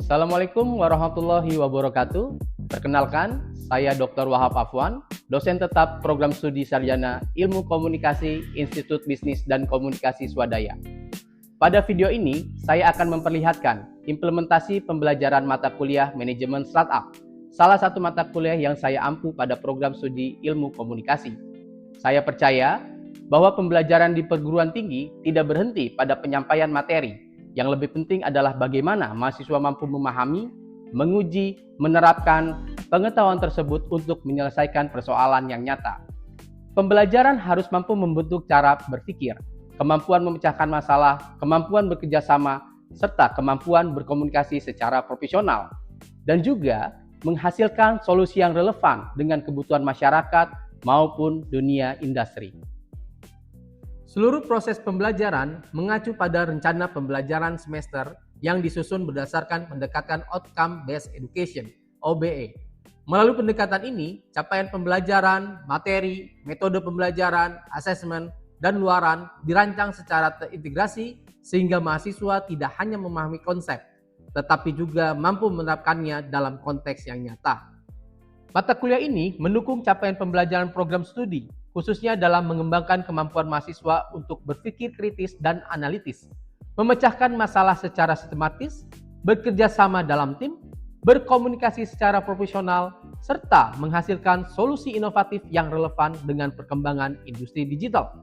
Assalamualaikum warahmatullahi wabarakatuh. Perkenalkan, saya Dr. Wahab Afwan, dosen tetap program studi sarjana Ilmu Komunikasi Institut Bisnis dan Komunikasi Swadaya. Pada video ini, saya akan memperlihatkan implementasi pembelajaran mata kuliah manajemen startup, salah satu mata kuliah yang saya ampu pada program studi Ilmu Komunikasi. Saya percaya bahwa pembelajaran di perguruan tinggi tidak berhenti pada penyampaian materi. Yang lebih penting adalah bagaimana mahasiswa mampu memahami, menguji, menerapkan pengetahuan tersebut untuk menyelesaikan persoalan yang nyata. Pembelajaran harus mampu membentuk cara berpikir, kemampuan memecahkan masalah, kemampuan bekerja sama, serta kemampuan berkomunikasi secara profesional, dan juga menghasilkan solusi yang relevan dengan kebutuhan masyarakat maupun dunia industri. Seluruh proses pembelajaran mengacu pada rencana pembelajaran semester yang disusun berdasarkan pendekatan Outcome Based Education (OBE). Melalui pendekatan ini, capaian pembelajaran, materi, metode pembelajaran, asesmen, dan luaran dirancang secara terintegrasi sehingga mahasiswa tidak hanya memahami konsep, tetapi juga mampu menerapkannya dalam konteks yang nyata. Mata kuliah ini mendukung capaian pembelajaran program studi, khususnya dalam mengembangkan kemampuan mahasiswa untuk berpikir kritis dan analitis, memecahkan masalah secara sistematis, bekerja sama dalam tim, berkomunikasi secara profesional, serta menghasilkan solusi inovatif yang relevan dengan perkembangan industri digital.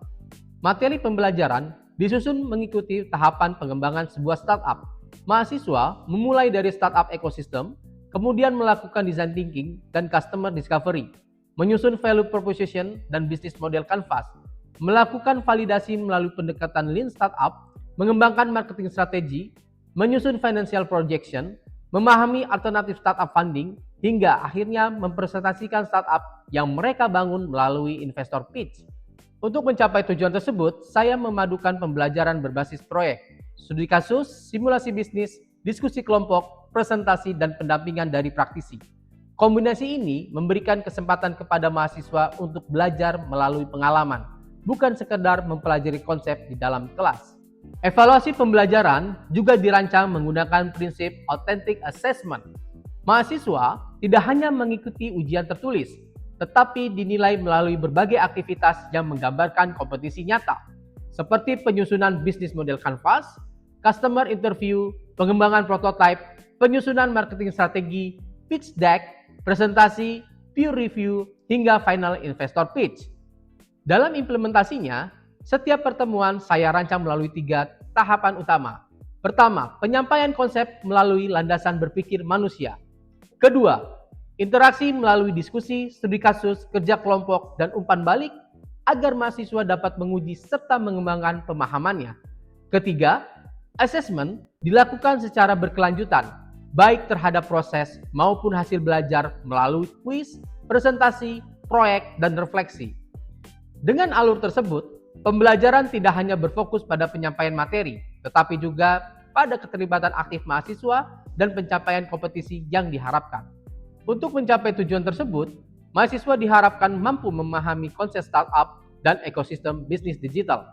Materi pembelajaran disusun mengikuti tahapan pengembangan sebuah startup. Mahasiswa memulai dari startup ekosistem, kemudian melakukan design thinking dan customer discovery, menyusun value proposition dan bisnis model canvas, melakukan validasi melalui pendekatan lean startup, mengembangkan marketing strategi, menyusun financial projection, memahami alternatif startup funding, hingga akhirnya mempresentasikan startup yang mereka bangun melalui investor pitch. Untuk mencapai tujuan tersebut, saya memadukan pembelajaran berbasis proyek, studi kasus, simulasi bisnis, diskusi kelompok, presentasi, dan pendampingan dari praktisi. Kombinasi ini memberikan kesempatan kepada mahasiswa untuk belajar melalui pengalaman, bukan sekedar mempelajari konsep di dalam kelas. Evaluasi pembelajaran juga dirancang menggunakan prinsip authentic assessment. Mahasiswa tidak hanya mengikuti ujian tertulis, tetapi dinilai melalui berbagai aktivitas yang menggambarkan kompetisi nyata, seperti penyusunan bisnis model canvas, customer interview, pengembangan prototipe, penyusunan marketing strategi, pitch deck, presentasi, peer review, hingga final investor pitch. Dalam implementasinya, setiap pertemuan saya rancang melalui 3 tahapan utama. Pertama, penyampaian konsep melalui landasan berpikir manusia. Kedua, interaksi melalui diskusi, studi kasus, kerja kelompok, dan umpan balik agar mahasiswa dapat menguji serta mengembangkan pemahamannya. Ketiga, assessment dilakukan secara berkelanjutan, baik terhadap proses maupun hasil belajar melalui kuis, presentasi, proyek, dan refleksi. Dengan alur tersebut, pembelajaran tidak hanya berfokus pada penyampaian materi, tetapi juga pada keterlibatan aktif mahasiswa dan pencapaian kompetisi yang diharapkan. Untuk mencapai tujuan tersebut, mahasiswa diharapkan mampu memahami konsep startup dan ekosistem bisnis digital,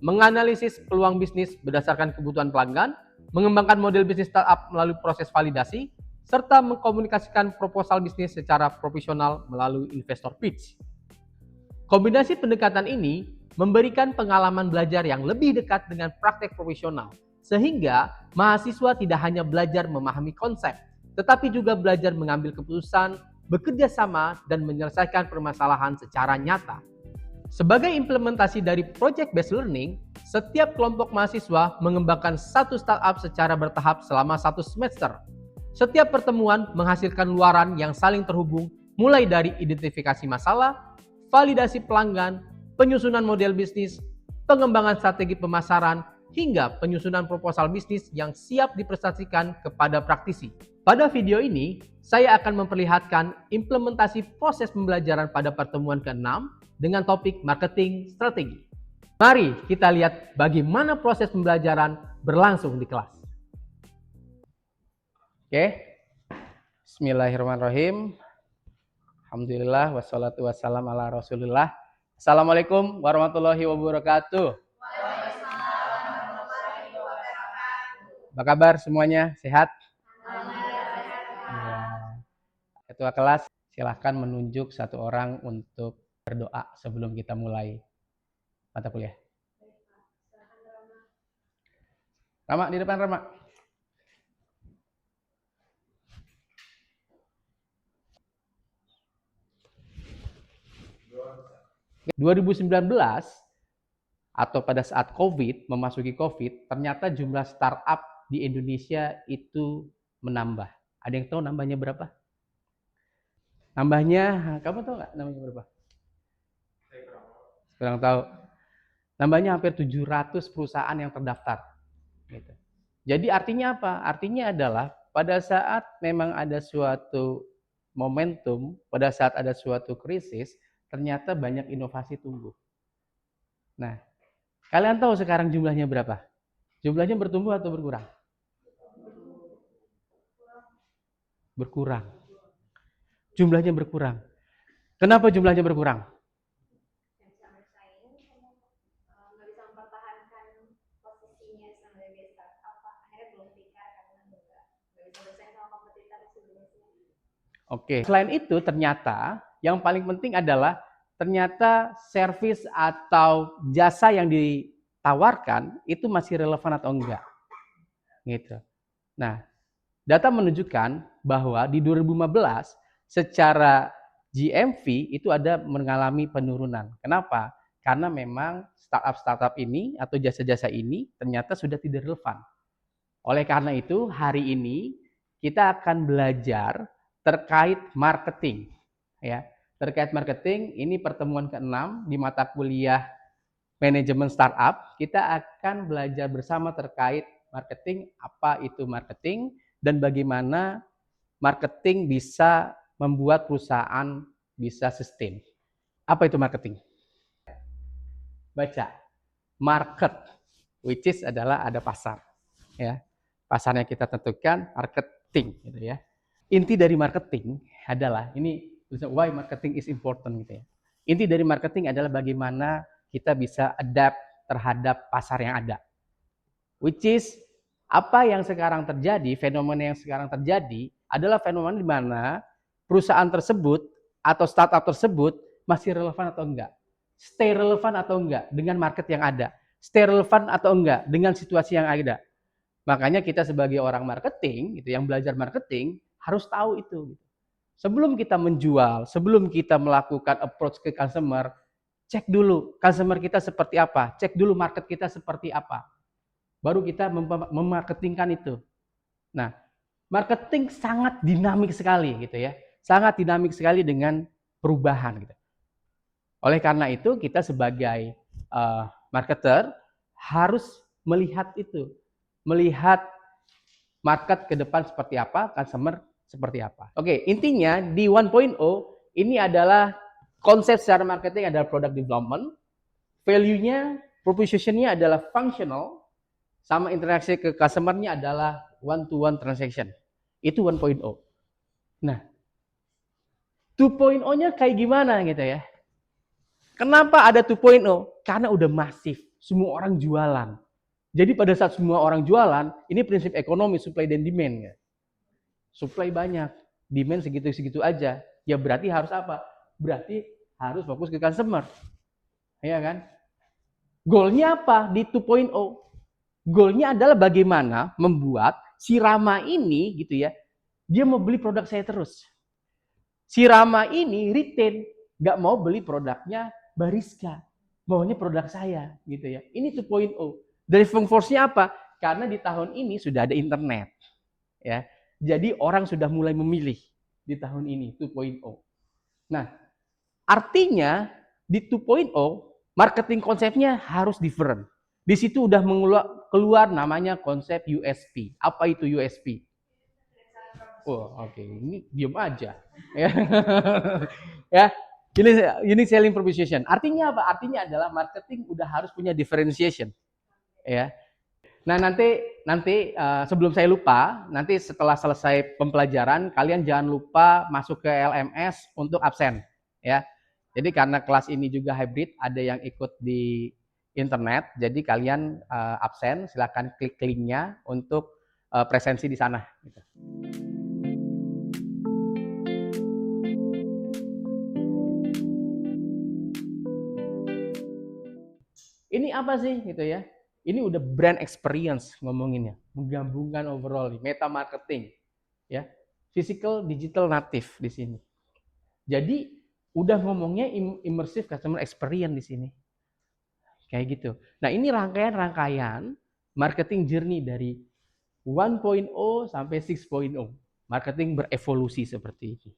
menganalisis peluang bisnis berdasarkan kebutuhan pelanggan, mengembangkan model bisnis startup melalui proses validasi, serta mengkomunikasikan proposal bisnis secara profesional melalui investor pitch. Kombinasi pendekatan ini memberikan pengalaman belajar yang lebih dekat dengan praktek profesional, sehingga mahasiswa tidak hanya belajar memahami konsep, tetapi juga belajar mengambil keputusan, bekerja sama, dan menyelesaikan permasalahan secara nyata. Sebagai implementasi dari Project Based Learning, setiap kelompok mahasiswa mengembangkan satu startup secara bertahap selama 1 semester. Setiap pertemuan menghasilkan luaran yang saling terhubung, mulai dari identifikasi masalah, validasi pelanggan, penyusunan model bisnis, pengembangan strategi pemasaran, hingga penyusunan proposal bisnis yang siap dipresentasikan kepada praktisi. Pada video ini, saya akan memperlihatkan implementasi proses pembelajaran pada pertemuan ke-6 dengan topik marketing strategi. Mari kita lihat bagaimana proses pembelajaran berlangsung di kelas. Oke, bismillahirrahmanirrahim. Alhamdulillah, wassalatu wassalam ala rasulillah. Assalamualaikum warahmatullahi wabarakatuh. Apa kabar semuanya? Sehat? Ketua kelas, silahkan menunjuk satu orang untuk berdoa sebelum kita mulai mata kuliah. Rama, di depan Rama. - 2019 atau pada saat COVID, memasuki COVID, ternyata jumlah startup di Indonesia itu menambah. Ada yang tahu nambahnya berapa? Nambahnya, kamu tahu nggak nambahnya berapa? Kurang tahu. Nambahnya hampir 700 perusahaan yang terdaftar. Gitu. Jadi artinya apa? Artinya adalah pada saat memang ada suatu momentum, pada saat ada suatu krisis, ternyata banyak inovasi tumbuh. Nah, kalian tahu sekarang jumlahnya berapa? Jumlahnya bertumbuh atau berkurang? Berkurang. Jumlahnya berkurang. Kenapa jumlahnya berkurang? Oke. Selain itu ternyata yang paling penting adalah ternyata servis atau jasa yang ditawarkan itu masih relevan atau enggak. Gitu. Nah, data menunjukkan bahwa di 2015 secara GMV itu ada mengalami penurunan. Kenapa? Karena memang startup-startup ini atau jasa-jasa ini ternyata sudah tidak relevan. Oleh karena itu, hari ini kita akan belajar terkait marketing. Ya, terkait marketing, ini pertemuan ke-6 di mata kuliah manajemen startup. Kita akan belajar bersama terkait marketing, apa itu marketing, dan bagaimana marketing bisa membuat perusahaan bisa sustain. Apa itu marketing? Baca. Market, which is adalah ada pasar. Ya, pasarnya kita tentukan, marketing, gitu ya. Inti dari marketing adalah ini why marketing is important gitu ya. Inti dari marketing adalah bagaimana kita bisa adapt terhadap pasar yang ada. Which is apa yang sekarang terjadi, fenomena yang sekarang terjadi adalah fenomena di mana perusahaan tersebut atau startup tersebut masih relevan atau enggak. Stay relevan atau enggak dengan market yang ada. Stay relevan atau enggak dengan situasi yang ada. Makanya kita sebagai orang marketing, gitu, yang belajar marketing, harus tahu itu. Sebelum kita menjual, sebelum kita melakukan approach ke customer, cek dulu customer kita seperti apa, cek dulu market kita seperti apa. Baru kita memarketingkan itu. Nah, marketing sangat dinamik sekali gitu ya. Sangat dinamik sekali dengan perubahan gitu. Oleh karena itu, kita sebagai marketer harus melihat itu. Melihat market ke depan seperti apa, customer seperti apa. Oke, intinya di 1.0 ini adalah konsep secara marketing adalah product development, value-nya, proposition-nya adalah functional, sama interaksi ke customer-nya adalah one-to-one transaction. Itu 1.0. Nah, 2.0-nya kayak gimana gitu ya? Kenapa ada 2.0? Karena udah masif, semua orang jualan. Jadi pada saat semua orang jualan, ini prinsip ekonomi supply dan demand ya. Supply banyak, demand segitu-segitu aja. Ya berarti harus apa? Berarti harus fokus ke customer. Ya kan? Goalnya apa di 2.0? Goalnya adalah bagaimana membuat si Rama ini gitu ya, dia mau beli produk saya terus. Si Rama ini retain, nggak mau beli produknya Bariska, maunya produk saya gitu ya. Ini 2.0. Driving force-nya apa? Karena di tahun ini sudah ada internet. Ya. Jadi orang sudah mulai memilih di tahun ini 2.0. Nah, artinya di 2.0 marketing konsepnya harus different. Di situ udah keluar namanya konsep USP. Apa itu USP? Oh, oke. Ini diam aja. Ya. Ya. Unique selling proposition. Artinya apa? Artinya adalah marketing udah harus punya differentiation. Ya. Nah, nanti sebelum saya lupa, nanti setelah selesai pembelajaran kalian jangan lupa masuk ke LMS untuk absen, ya. Jadi karena kelas ini juga hybrid, ada yang ikut di internet, jadi kalian absen, silakan klik linknya untuk presensi di sana. Gitu. Ini apa sih gitu ya? Ini udah brand experience ngomonginnya, menggabungkan overall meta marketing, ya, physical digital native di sini. Jadi udah ngomongnya immersive customer experience di sini, kayak gitu. Nah ini rangkaian marketing journey dari 1.0 sampai 6.0. Marketing berevolusi seperti ini.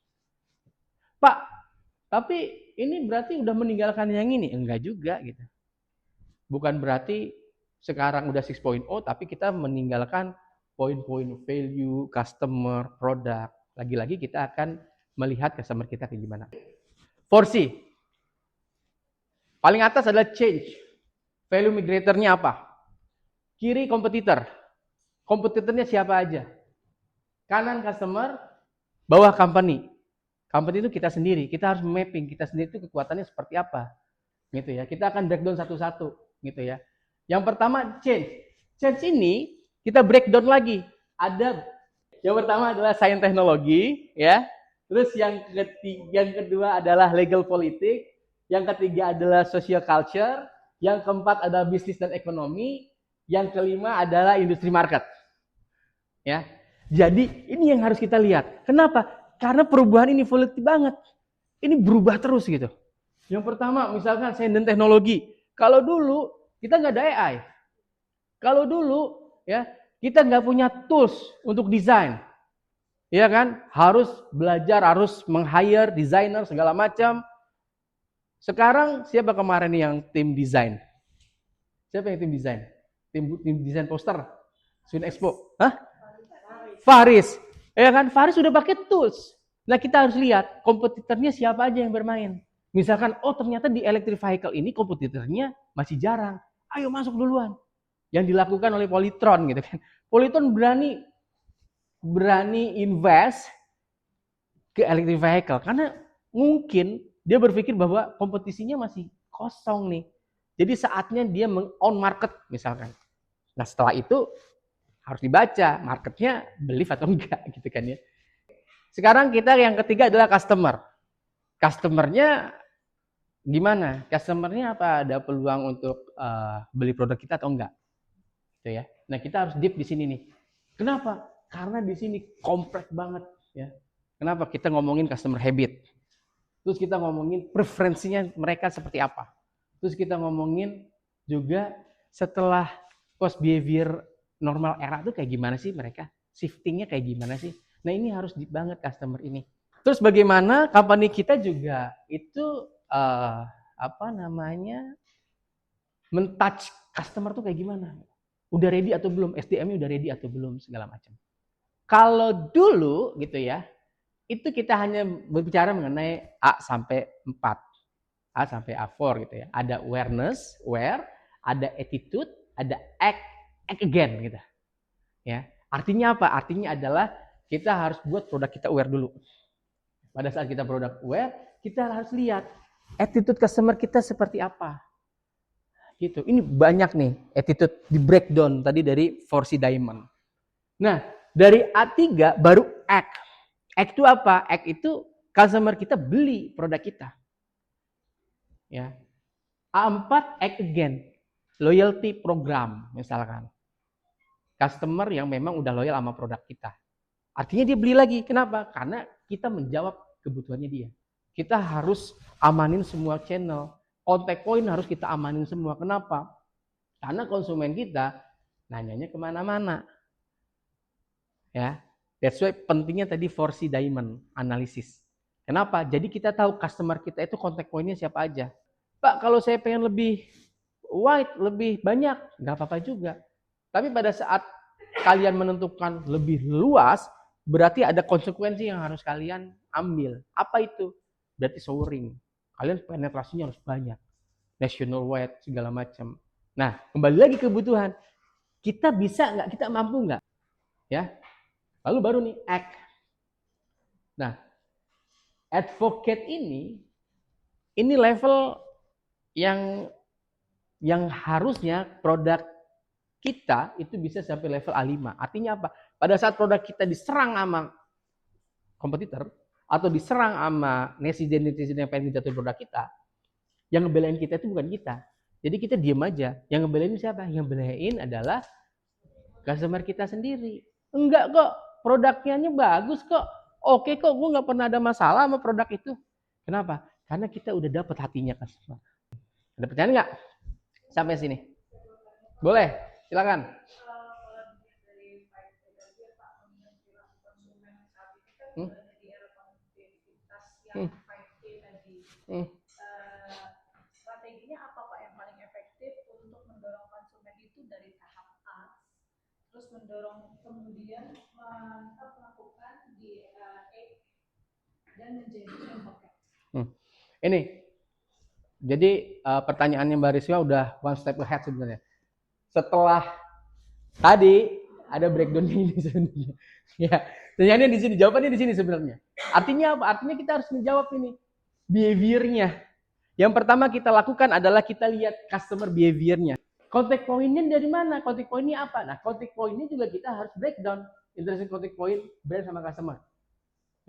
Pak, tapi ini berarti udah meninggalkan yang ini? Enggak juga gitu. Bukan berarti sekarang udah 6.0 tapi kita meninggalkan poin-poin value, customer, produk. Lagi-lagi kita akan melihat customer kita kayak gimana. 4C. Paling atas adalah change. Value migratornya apa? Kiri kompetitor. Kompetitornya siapa aja? Kanan customer, bawah company. Company itu kita sendiri. Kita harus mapping kita sendiri itu kekuatannya seperti apa. Gitu ya. Kita akan breakdown satu-satu gitu ya. Yang pertama change. Change ini kita breakdown lagi. Ada yang pertama adalah sains teknologi ya. Terus yang kedua adalah legal politik, yang ketiga adalah social culture, yang keempat adalah bisnis dan ekonomi, yang kelima adalah industri market. Ya. Jadi ini yang harus kita lihat. Kenapa? Karena perubahan ini volatil banget. Ini berubah terus gitu. Yang pertama misalkan sains dan teknologi. Kalau dulu kita nggak ada AI. Kalau dulu ya kita nggak punya tools untuk desain. Iya kan? Harus belajar, harus meng-hire desainer segala macam. Sekarang siapa kemarin yang tim desain? Siapa yang tim desain? Tim desain poster? Swin Expo? Hah? Faris. Ya kan? Faris sudah pakai tools. Nah kita harus lihat kompetitornya siapa aja yang bermain. Misalkan, oh ternyata di electric vehicle ini kompetitornya masih jarang. Ayo masuk duluan. Yang dilakukan oleh Polytron gitu kan. Polytron berani invest ke electric vehicle karena mungkin dia berpikir bahwa kompetisinya masih kosong nih. Jadi saatnya dia on market misalkan. Nah setelah itu harus dibaca marketnya believe atau enggak gitu kan ya. Sekarang kita yang ketiga adalah customer. Customernya gimana? Customernya apa ada peluang untuk beli produk kita atau enggak? Gitu ya. Nah kita harus deep di sini nih. Kenapa? Karena di sini kompleks banget ya. Kenapa? Kita ngomongin customer habit. Terus kita ngomongin preferensinya mereka seperti apa. Terus kita ngomongin juga setelah post behavior normal era itu kayak gimana sih mereka? Shiftingnya kayak gimana sih? Nah ini harus deep banget customer ini. Terus bagaimana company kita juga itu mentouch customer tuh kayak gimana? Udah ready atau belum? SDM-nya udah ready atau belum segala macam. Kalau dulu gitu ya, itu kita hanya berbicara mengenai A sampai 4. A sampai A4 gitu ya. Ada awareness, aware, ada attitude, ada act again gitu. Ya. Artinya apa? Artinya adalah kita harus buat produk kita aware dulu. Pada saat kita produk aware, kita harus lihat attitude customer kita seperti apa. Gitu. Ini banyak nih attitude di breakdown tadi dari 4C Diamond. Nah, dari A3 baru act. Act itu apa? Act itu customer kita beli produk kita. Ya. A4 act again. Loyalty program misalkan. Customer yang memang udah loyal sama produk kita. Artinya dia beli lagi. Kenapa? Karena kita menjawab kebutuhannya dia. Kita harus amanin semua channel. Contact point harus kita amanin semua. Kenapa? Karena konsumen kita nanyanya kemana-mana. Ya, that's why pentingnya tadi 4C Diamond analisis. Kenapa? Jadi kita tahu customer kita itu contact point-nya siapa aja. Pak, kalau saya pengen lebih wide, lebih banyak, nggak apa-apa juga. Tapi pada saat kalian menentukan lebih luas, berarti ada konsekuensi yang harus kalian ambil. Apa itu? Berarti showring. Kalian penetrasinya harus banyak. National wide, segala macam. Nah, kembali lagi kebutuhan. Kita bisa nggak? Kita mampu nggak? Ya, lalu baru nih act. Nah, advocate ini level yang harusnya produk kita itu bisa sampai level A5. Artinya apa? Pada saat produk kita diserang sama kompetitor atau diserang sama netizen yang pengen jatuhin produk kita, yang ngebelain kita itu bukan kita, Jadi kita diem aja. Yang ngebelain siapa? Yang ngebelain adalah customer kita sendiri. Enggak kok, produknya bagus kok. Oke kok, gue nggak pernah ada masalah sama produk itu. Kenapa? Karena kita udah dapet hatinya customer. Ada pertanyaan nggak? Sampai sini. Boleh, silakan. Hmm? Hmm. Hmm. Strateginya apa Pak yang paling efektif untuk mendorong konsumen itu dari tahap A, terus mendorong kemudian melakukan di A dan menjadi membuka. Ini, jadi pertanyaannya Mbak Risma udah one step ahead sebenarnya. Setelah tadi ada breakdown ini sebenarnya. Ya, pertanyaannya di sini, jawabannya di sini sebenarnya. Artinya apa? Artinya kita harus menjawab ini behavior-nya. Yang pertama kita lakukan adalah kita lihat customer behavior-nya. Contact point-nya dari mana? Contact point-nya apa? Nah, contact point-nya juga kita harus breakdown. Interesting contact point, brand sama customer.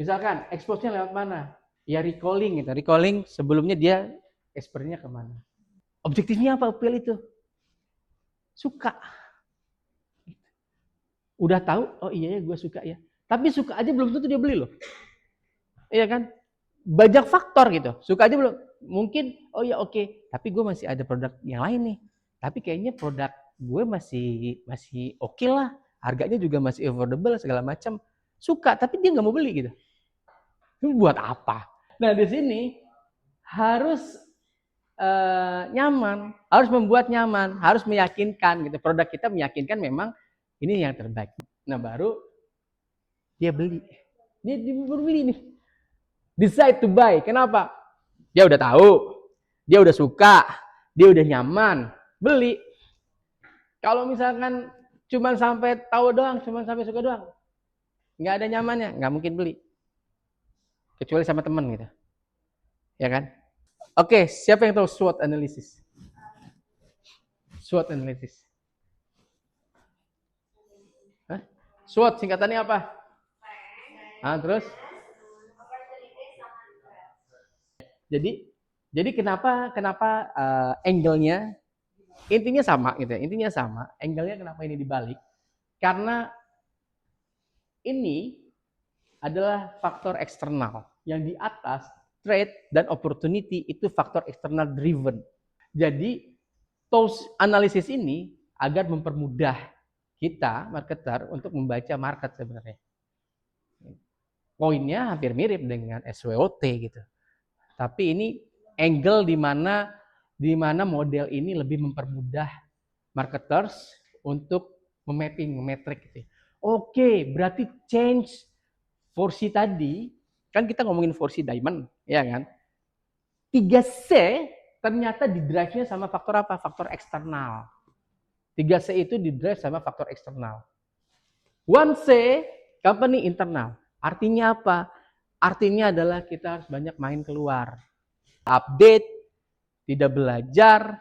Misalkan, expose-nya lewat mana? Ya recalling gitu. Recalling sebelumnya dia expert-nya kemana? Objektifnya apa appeal itu? Suka. Udah tahu, oh iya ya gue suka ya. Tapi suka aja belum tentu dia beli loh. Iya kan? Banyak faktor gitu. Suka aja belum. Mungkin, oh ya oke. Tapi gue masih ada produk yang lain nih. Tapi kayaknya produk gue masih oke lah. Harganya juga masih affordable segala macam. Suka, tapi dia nggak mau beli gitu. Itu buat apa? Nah di sini harus nyaman, harus membuat nyaman, harus meyakinkan gitu. Produk kita meyakinkan memang ini yang terbaik. Nah baru dia beli. Dia baru beli nih. Decide to buy. Kenapa? Dia udah tahu, dia udah suka, dia udah nyaman, beli. Kalau misalkan cuma sampai tahu doang, cuma sampai suka doang, nggak ada nyamannya, nggak mungkin beli. Kecuali sama temen gitu. Ya kan? Oke, siapa yang tahu SWOT analysis? SWOT analysis. Hah? SWOT singkatannya apa? Terus? Jadi kenapa angle-nya intinya sama gitu ya. Intinya sama. Angle-nya kenapa ini dibalik? Karena ini adalah faktor eksternal. Yang di atas trade dan opportunity itu faktor eksternal driven. Jadi tools analisis ini agar mempermudah kita marketer untuk membaca market sebenarnya. Poinnya hampir mirip dengan SWOT gitu. Tapi ini angle di mana model ini lebih mempermudah marketers untuk memetrik gitu. Oke, berarti change 4C tadi, kan kita ngomongin 4C diamond, ya kan? 3C ternyata di drive-nya sama faktor apa? Faktor eksternal. 3C itu di drive sama faktor eksternal. 1C company internal. Artinya apa? Artinya adalah kita harus banyak main keluar. Update, tidak belajar,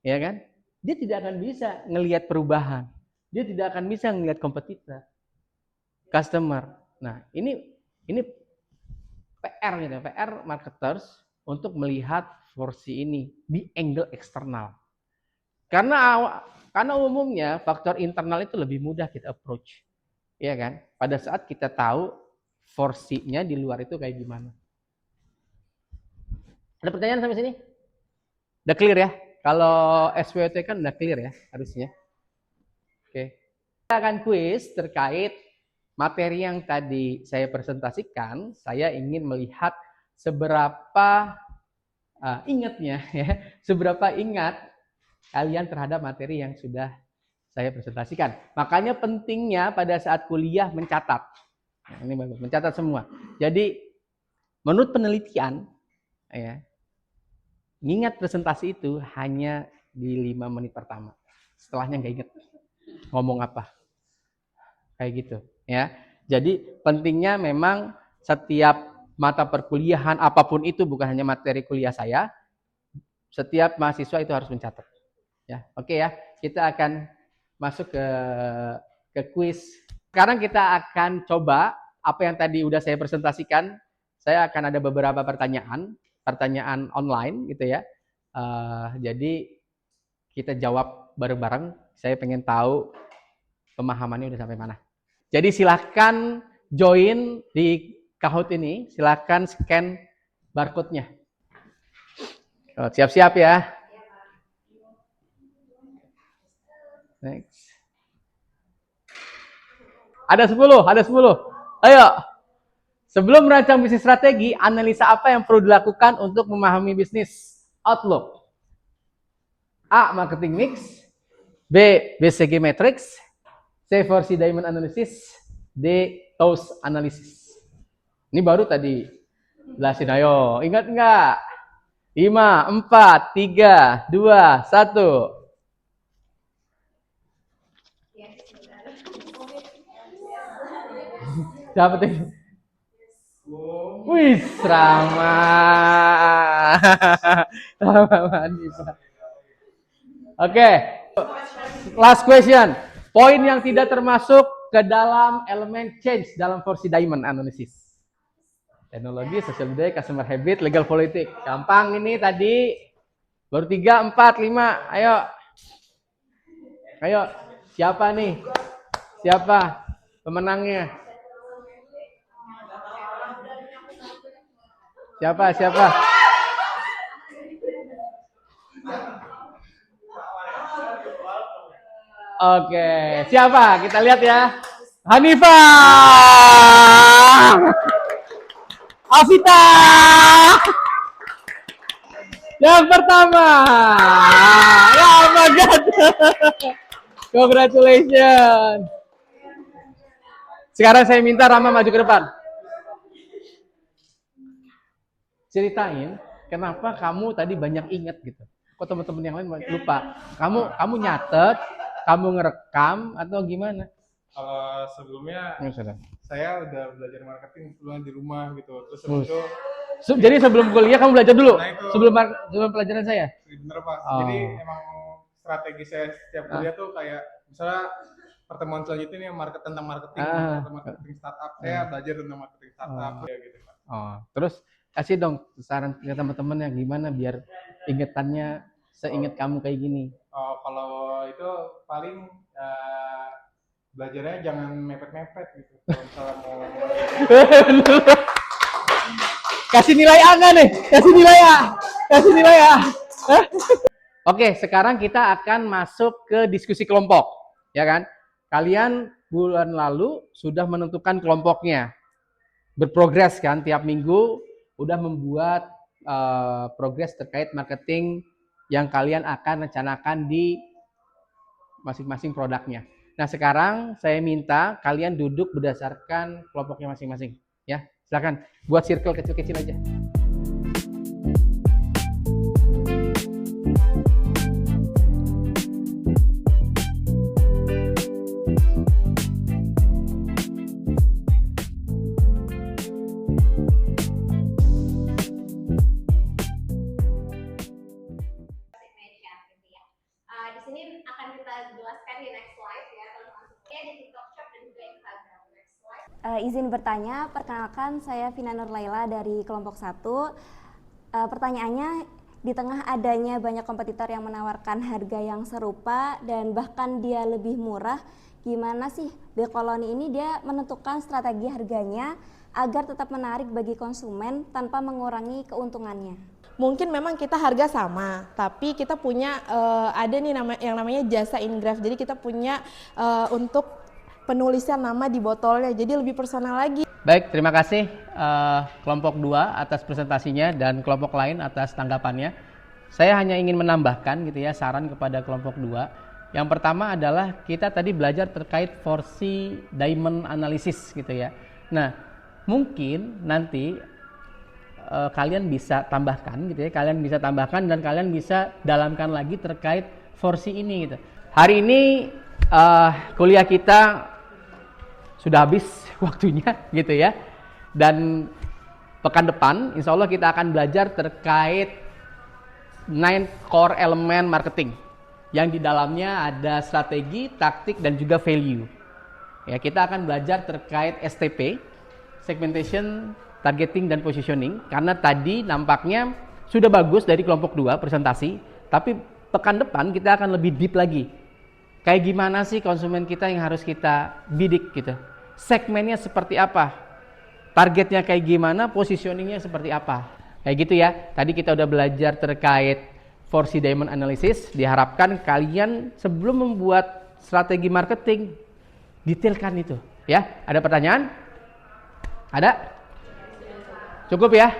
ya kan? Dia tidak akan bisa ngelihat perubahan. Dia tidak akan bisa ngelihat kompetitor, customer. Nah, ini PR gitu, PR marketers untuk melihat porsi ini di angle eksternal. Karena umumnya faktor internal itu lebih mudah kita approach. Ya kan? Pada saat kita tahu porsinya di luar itu kayak gimana. Ada pertanyaan sampai sini? Udah clear ya? Kalau SWOT kan udah clear ya harusnya. Oke. Kita akan kuis terkait materi yang tadi saya presentasikan. Saya ingin melihat seberapa ingatnya ya, seberapa ingat kalian terhadap materi yang sudah saya presentasikan. Makanya pentingnya pada saat kuliah mencatat. Nah, ini bagus, mencatat semua. Jadi menurut penelitian ya, ingat presentasi itu hanya di 5 menit pertama. Setelahnya nggak ingat ngomong apa. Kayak gitu ya. Jadi pentingnya memang setiap mata perkuliahan apapun itu, bukan hanya materi kuliah saya, setiap mahasiswa itu harus mencatat. Ya, oke ya. Kita akan masuk ke kuis. Sekarang kita akan coba apa yang tadi udah saya presentasikan. Saya akan ada beberapa pertanyaan online gitu ya. Jadi kita jawab bareng-bareng. Saya pengen tahu pemahamannya udah sampai mana. Jadi silahkan join di Kahoot ini, silahkan scan barcode-nya. Siap-siap ya. Next. Ada 10. Ayo. Sebelum merancang bisnis strategi, analisa apa yang perlu dilakukan untuk memahami bisnis outlook? A. Marketing mix. B. BCG matrix. C. 4C diamond analysis. D. TOWS analysis. Ini baru tadi jelasin. Ayo, ingat nggak? 5, 4, 3, 2, 1. Siapa tuh? Wih, Rama. Oke, last question. Poin yang tidak termasuk ke dalam elemen change dalam 4C diamond analysis. Teknologi, social budaya, customer habit, legal politik. Gampang ini tadi. Baru 3, 4, 5. Ayo. Siapa nih? Siapa pemenangnya? Siapa? Oke, siapa? Kita lihat ya. Hanifah. Afita. Yang pertama. Ya, oh my God. Congratulations. Sekarang saya minta Rama maju ke depan. Ceritain kenapa kamu tadi banyak ingat gitu. Kok teman-teman yang lain lupa? Kamu nyatet, kamu ngerekam atau gimana? Kalau sebelumnya saya udah belajar marketing sebelumnya di rumah gitu. Terus itu jadi sebelum kuliah kamu belajar dulu? Nah, itu, sebelum pelajaran saya? Bener Pak. Jadi emang strategi saya setiap kuliah tuh kayak misalnya pertemuan selanjutnya nih tentang marketing, marketing startup. Saya belajar tentang marketing startup ya gitu Pak. Terus kasih dong saran ke teman-teman yang gimana biar ingetannya seinget kamu kayak gini. Kalau itu paling belajarnya jangan mepet-mepet gitu. Kalau misalnya mau kasih nilai A nggak nih? Kasih nilai A. Oke, sekarang kita akan masuk ke diskusi kelompok, ya kan? Kalian bulan lalu sudah menentukan kelompoknya, berprogres kan tiap minggu, udah membuat progres terkait marketing yang kalian akan rencanakan di masing-masing produknya. Nah, sekarang saya minta kalian duduk berdasarkan kelompoknya masing-masing, ya. Silakan buat circle kecil-kecil aja. Di sini akan kita jelaskan di next slide ya, teman-teman. Di TikTok Shop dan juga Instagram. Next slide. Izin bertanya, perkenalkan saya Vina Nurlaila dari kelompok 1. Pertanyaannya, di tengah adanya banyak kompetitor yang menawarkan harga yang serupa dan bahkan dia lebih murah, gimana sih B-Koloni ini dia menentukan strategi harganya agar tetap menarik bagi konsumen tanpa mengurangi keuntungannya? Mungkin memang kita harga sama, tapi kita punya ada nih yang namanya jasa ingraf. Jadi kita punya untuk penulisan nama di botolnya, jadi lebih personal lagi. Baik, terima kasih kelompok 2 atas presentasinya dan kelompok lain atas tanggapannya. Saya hanya ingin menambahkan gitu ya saran kepada kelompok 2. Yang pertama adalah kita tadi belajar terkait 4C diamond analysis gitu ya. Nah, mungkin nanti kalian bisa tambahkan gitu ya, dan kalian bisa dalamkan lagi terkait 4C ini gitu. Hari ini kuliah kita sudah habis waktunya gitu ya, dan pekan depan insya Allah kita akan belajar terkait 9 core elemen marketing yang di dalamnya ada strategi, taktik, dan juga value ya. Kita akan belajar terkait STP, segmentation, targeting, dan positioning, karena tadi nampaknya sudah bagus dari kelompok 2 presentasi, tapi pekan depan kita akan lebih deep lagi. Kayak gimana sih konsumen kita yang harus kita bidik gitu. Segmennya seperti apa? Targetnya kayak gimana? Positioningnya seperti apa? Kayak gitu ya. Tadi kita udah belajar terkait 4C Diamond Analysis. Diharapkan kalian sebelum membuat strategi marketing detailkan itu. Ya, ada pertanyaan? Ada? Cukup ya?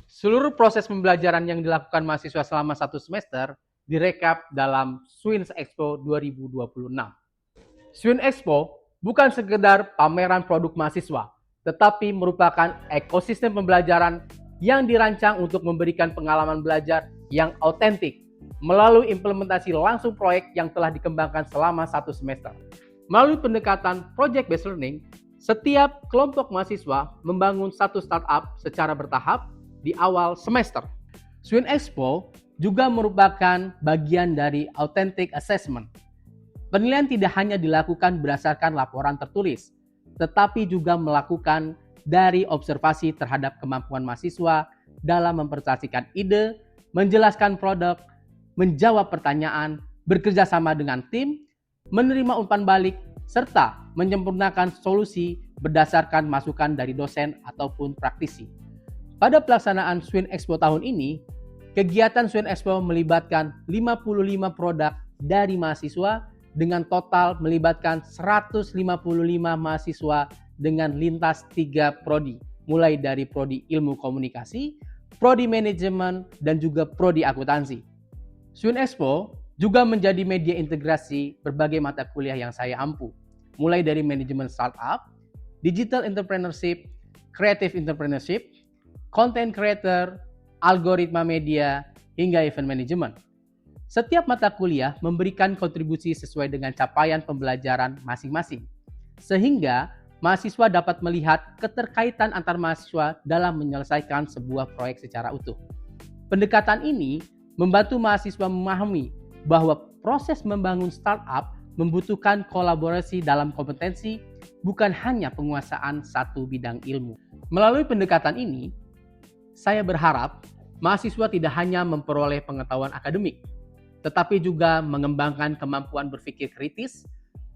Seluruh proses pembelajaran yang dilakukan mahasiswa selama 1 semester direkap dalam Swins Expo 2026. Swins Expo bukan sekedar pameran produk mahasiswa, tetapi merupakan ekosistem pembelajaran yang dirancang untuk memberikan pengalaman belajar yang autentik melalui implementasi langsung proyek yang telah dikembangkan selama 1 semester. Melalui pendekatan project-based learning, setiap kelompok mahasiswa membangun satu startup secara bertahap di awal semester. Swins Expo juga merupakan bagian dari authentic assessment. Penilaian tidak hanya dilakukan berdasarkan laporan tertulis, tetapi juga melakukan dari observasi terhadap kemampuan mahasiswa dalam mempresentasikan ide, menjelaskan produk, menjawab pertanyaan, bekerja sama dengan tim, menerima umpan balik, serta menyempurnakan solusi berdasarkan masukan dari dosen ataupun praktisi. Pada pelaksanaan Swins Expo tahun ini, kegiatan Swins Expo melibatkan 55 produk dari mahasiswa dengan total melibatkan 155 mahasiswa dengan lintas 3 prodi, mulai dari prodi ilmu komunikasi, prodi manajemen, dan juga prodi akuntansi. Swins Expo juga menjadi media integrasi berbagai mata kuliah yang saya ampu, mulai dari manajemen startup, digital entrepreneurship, creative entrepreneurship, content creator, algoritma media, hingga event management. Setiap mata kuliah memberikan kontribusi sesuai dengan capaian pembelajaran masing-masing, sehingga mahasiswa dapat melihat keterkaitan antar mahasiswa dalam menyelesaikan sebuah proyek secara utuh. Pendekatan ini membantu mahasiswa memahami bahwa proses membangun startup membutuhkan kolaborasi dalam kompetensi, bukan hanya penguasaan satu bidang ilmu. Melalui pendekatan ini, saya berharap mahasiswa tidak hanya memperoleh pengetahuan akademik, tetapi juga mengembangkan kemampuan berpikir kritis,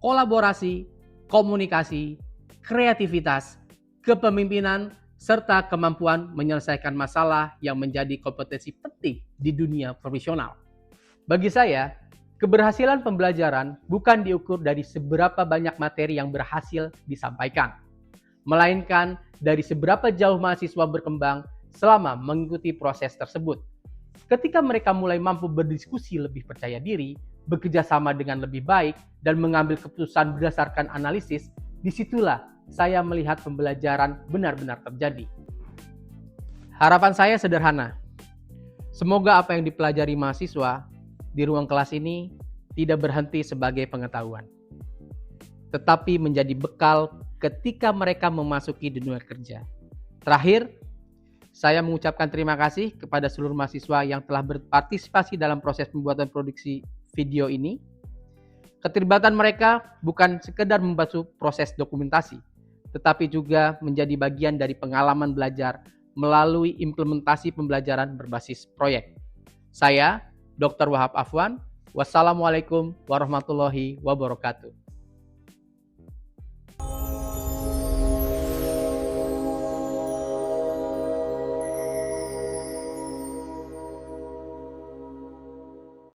kolaborasi, komunikasi, kreativitas, kepemimpinan, serta kemampuan menyelesaikan masalah yang menjadi kompetensi penting di dunia profesional. Bagi saya, keberhasilan pembelajaran bukan diukur dari seberapa banyak materi yang berhasil disampaikan, melainkan dari seberapa jauh mahasiswa berkembang selama mengikuti proses tersebut. Ketika mereka mulai mampu berdiskusi lebih percaya diri, bekerja sama dengan lebih baik, dan mengambil keputusan berdasarkan analisis, disitulah saya melihat pembelajaran benar-benar terjadi. Harapan saya sederhana. Semoga apa yang dipelajari mahasiswa di ruang kelas ini tidak berhenti sebagai pengetahuan, tetapi menjadi bekal ketika mereka memasuki dunia kerja. Terakhir, saya mengucapkan terima kasih kepada seluruh mahasiswa yang telah berpartisipasi dalam proses pembuatan produksi video ini. Keterlibatan mereka bukan sekedar membantu proses dokumentasi, tetapi juga menjadi bagian dari pengalaman belajar melalui implementasi pembelajaran berbasis proyek. Saya, Dr. Wahab Afwan. Wassalamualaikum warahmatullahi wabarakatuh.